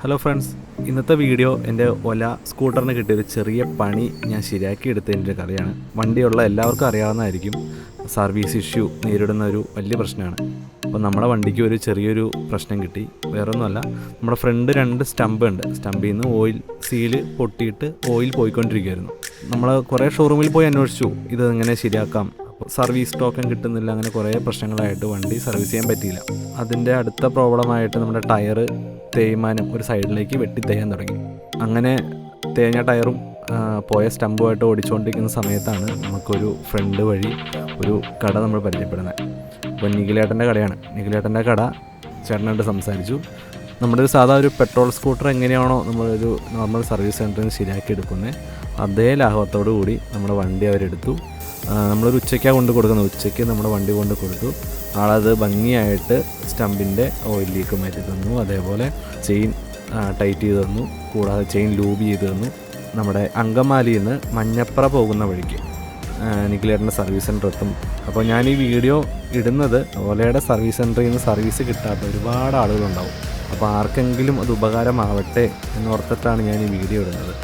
Hello friends, ഇന്നത്തെ video എൻ്റെ ഒല സ്കൂട്ടറിന് കിട്ടിയൊരു ചെറിയ പണി ഞാൻ ശരിയാക്കി എടുത്തതിൻ്റെ കഥയാണ്. വണ്ടിയുള്ള എല്ലാവർക്കും അറിയാവുന്നതായിരിക്കും. സർവീസ് ഇഷ്യൂ നേരിടുന്ന ഒരു വലിയ പ്രശ്നമാണ്. അപ്പോൾ നമ്മുടെ വണ്ടിക്ക് ഒരു ചെറിയൊരു പ്രശ്നം കിട്ടി. വേറൊന്നുമല്ല, നമ്മുടെ ഫ്രണ്ട് 2 സ്റ്റമ്പ് ഉണ്ട്. സ്റ്റമ്പിൽ നിന്ന് ഓയിൽ സീല് പൊട്ടിയിട്ട് ഓയിൽ പോയിക്കൊണ്ടിരിക്കുകയായിരുന്നു. നമ്മൾ കുറേ ഷോറൂമിൽ പോയി അന്വേഷിച്ചു ഇതെങ്ങനെ ശരിയാക്കാം. സർവീസ് ടോക്കൺ കിട്ടുന്നില്ല, അങ്ങനെ കുറേ പ്രശ്നങ്ങളായിട്ട് വണ്ടി സർവീസ് ചെയ്യാൻ പറ്റിയില്ല. അതിൻ്റെ അടുത്ത പ്രോബ്ലമായിട്ട് നമ്മുടെ ടയറ് തേയ്മാനം ഒരു സൈഡിലേക്ക് വെട്ടി തേയാൻ തുടങ്ങി. അങ്ങനെ തേഞ്ഞ ടയറും പോയ സ്റ്റമ്പുമായിട്ട് ഓടിച്ചുകൊണ്ടിരിക്കുന്ന സമയത്താണ് നമുക്കൊരു ഫ്രണ്ട് വഴി ഒരു കട നമ്മൾ പരിചയപ്പെടുന്നത്. അപ്പോൾ നിഖിലേട്ടൻ്റെ കടയാണ്. നിഖിലേട്ടൻ്റെ കട ചേട്ടനായിട്ട് സംസാരിച്ചു. നമ്മുടെ ഒരു സാധാ ഒരു പെട്രോൾ സ്കൂട്ടർ എങ്ങനെയാണോ നമ്മളൊരു നോർമൽ സർവീസ് സെൻറ്ററിൽ നിന്ന് ശരിയാക്കി എടുക്കുന്നത്, അതേ ലാഘവത്തോടു കൂടി നമ്മുടെ വണ്ടി അവരെടുത്തു. നമ്മളൊരു ഉച്ചയ്ക്കാണ് കൊണ്ട് കൊടുക്കുന്നത്. ഉച്ചയ്ക്ക് നമ്മുടെ വണ്ടി കൊണ്ട് കൊടുത്തു. ആളത് ഭംഗിയായിട്ട് സ്റ്റമ്പിൻ്റെ ഓയിൽ ലീക്ക് മാറ്റി തന്നു. അതേപോലെ ചെയിൻ ടൈറ്റ് ചെയ്ത് തന്നു. കൂടാതെ ചെയിൻ ലൂബ് ചെയ്ത് തന്നു. നമ്മുടെ അങ്കമാലിയിൽ നിന്ന് മഞ്ഞപ്ര പോകുന്ന വഴിക്ക് നിഖിലേട്ടൻ്റെ സർവീസ് സെൻറ്റർ എത്തും. അപ്പോൾ ഞാൻ ഈ വീഡിയോ ഇടുന്നത് ഓലയുടെ സർവീസ് സെൻറ്ററിൽ നിന്ന് സർവീസ് കിട്ടാത്ത ഒരുപാട് ആളുകളുണ്ടാവും. അപ്പോൾ ആർക്കെങ്കിലും അത് ഉപകാരമാവട്ടെ എന്നോർത്തിട്ടാണ് ഞാൻ ഈ വീഡിയോ ഇടുന്നത്.